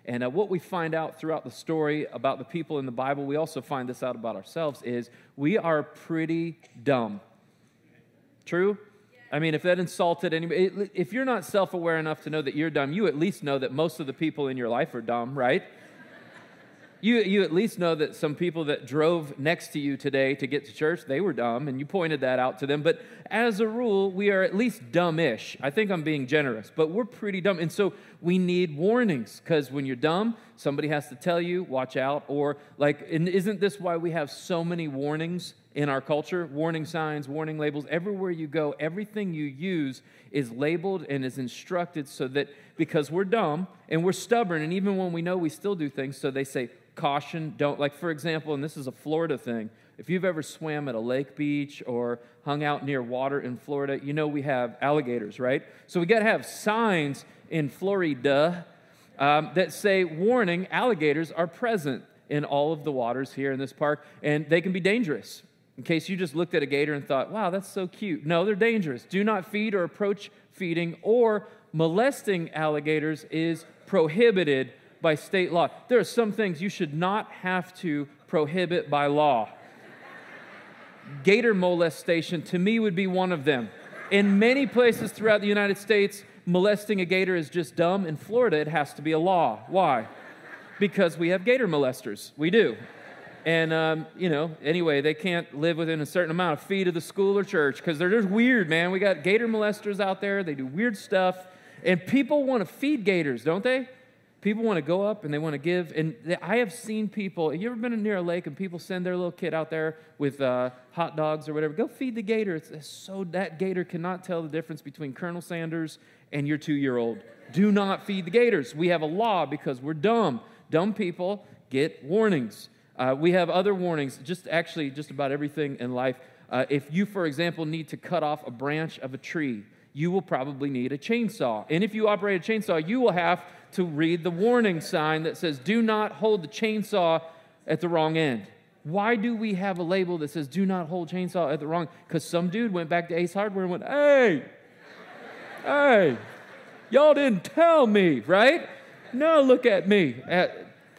And what we find out throughout the story about the people in the Bible, we also find this out about ourselves, is we are pretty dumb. True? I mean, if that insulted anybody, if you're not self-aware enough to know that you're dumb, you at least know that most of the people in your life are dumb, right? You at least know that some people that drove next to you today to get to church, they were dumb, and you pointed that out to them. But as a rule, we are at least dumb-ish. I think I'm being generous, but we're pretty dumb. And so we need warnings, because when you're dumb, somebody has to tell you, watch out. Or and isn't this why we have so many warnings in our culture? Warning signs, warning labels. Everywhere you go, everything you use is labeled and is instructed so that, because we're dumb and we're stubborn, and even when we know, we still do things, so they say, caution, don't. Like, for example, and this is a Florida thing, if you've ever swam at a lake beach or hung out near water in Florida, you know we have alligators, right? So we got to have signs in Florida that say, warning, alligators are present in all of the waters here in this park, and they can be dangerous. In case you just looked at a gator and thought, wow, that's so cute. No, they're dangerous. Do not feed or approach feeding or molesting alligators is prohibited by state law. There are some things you should not have to prohibit by law. Gator molestation, to me, would be one of them. In many places throughout the United States, molesting a gator is just dumb. In Florida, it has to be a law. Why? Because we have gator molesters. We do. And, anyway, they can't live within a certain amount of feet of the school or church because they're just weird, man. We got gator molesters out there. They do weird stuff. And people want to feed gators, don't they? People want to go up and they want to give. And I have seen people, you ever been near a lake and people send their little kid out there with hot dogs or whatever? Go feed the gator. It's so that gator cannot tell the difference between Colonel Sanders and your 2-year-old. Do not feed the gators. We have a law because we're dumb. Dumb people get warnings. We have other warnings, just about everything in life. If you, for example, need to cut off a branch of a tree, you will probably need a chainsaw. And if you operate a chainsaw, you will have to read the warning sign that says, do not hold the chainsaw at the wrong end. Why do we have a label that says, do not hold chainsaw at the wrong? Because some dude went back to Ace Hardware and went, hey, y'all didn't tell me, right? No, look at me.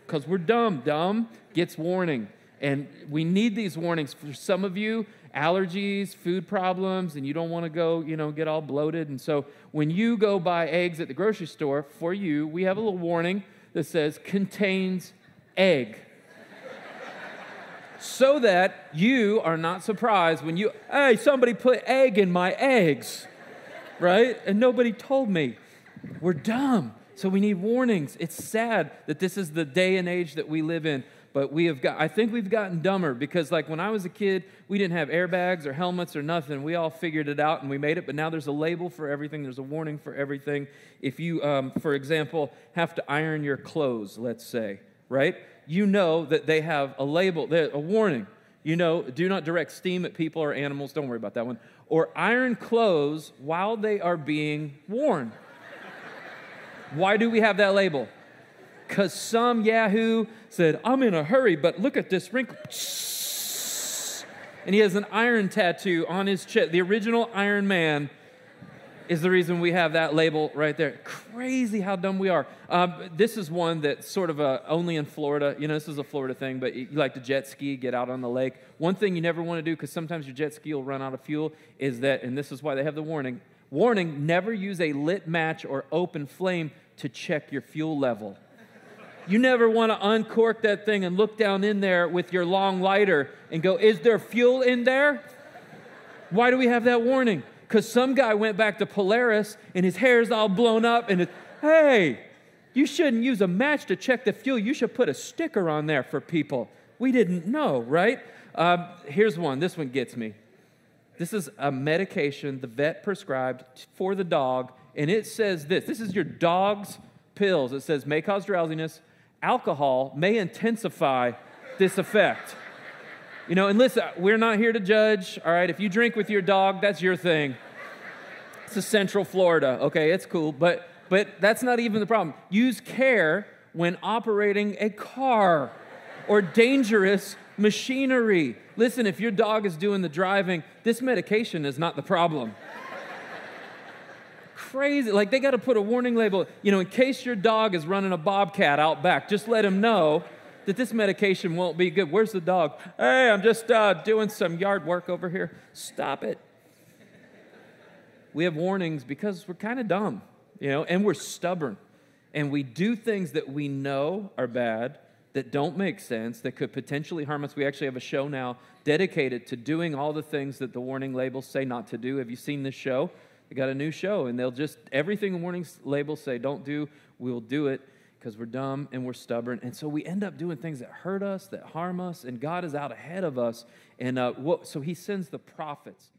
Because we're dumb. Dumb gets warning. And we need these warnings. For some of you, allergies, food problems, and you don't want to go, get all bloated. And so when you go buy eggs at the grocery store, for you, we have a little warning that says, contains egg. So that you are not surprised when somebody put egg in my eggs, right? And nobody told me. We're dumb. So we need warnings. It's sad that this is the day and age that we live in. But I think we've gotten dumber because, like, when I was a kid, we didn't have airbags or helmets or nothing. We all figured it out and we made it. But now there's a label for everything. There's a warning for everything. If you, for example, have to iron your clothes, let's say, right? You know that they have a label, a warning. Do not direct steam at people or animals. Don't worry about that one. Or iron clothes while they are being worn. Why do we have that label? Because some yahoo said, I'm in a hurry, but look at this wrinkle. And he has an iron tattoo on his chest. The original Iron Man is the reason we have that label right there. Crazy how dumb we are. This is one that's sort of only in Florida. This is a Florida thing, but you like to jet ski, get out on the lake. One thing you never want to do, because sometimes your jet ski will run out of fuel, is that, and this is why they have the warning, never use a lit match or open flame to check your fuel level. You never want to uncork that thing and look down in there with your long lighter and go, is there fuel in there? Why do we have that warning? Because some guy went back to Polaris and his hair's all blown up and hey, you shouldn't use a match to check the fuel. You should put a sticker on there for people. We didn't know, right? Here's one. This one gets me. This is a medication the vet prescribed for the dog, and it says this. This is your dog's pills. It says, may cause drowsiness. Alcohol may intensify this effect. And listen, we're not here to judge, all right? If you drink with your dog, that's your thing. It's a Central Florida, okay? It's cool, but that's not even the problem. Use care when operating a car or dangerous machinery. Listen, if your dog is doing the driving, this medication is not the problem. crazy. Like, they got to put a warning label, in case your dog is running a bobcat out back, just let him know that this medication won't be good. Where's the dog? Hey, I'm just doing some yard work over here. Stop it. We have warnings because we're kind of dumb, and we're stubborn. And we do things that we know are bad, that don't make sense, that could potentially harm us. We actually have a show now dedicated to doing all the things that the warning labels say not to do. Have you seen this show? They got a new show, and everything the warning labels say don't do, we'll do it because we're dumb and we're stubborn. And so we end up doing things that hurt us, that harm us, and God is out ahead of us. And so he sends the prophets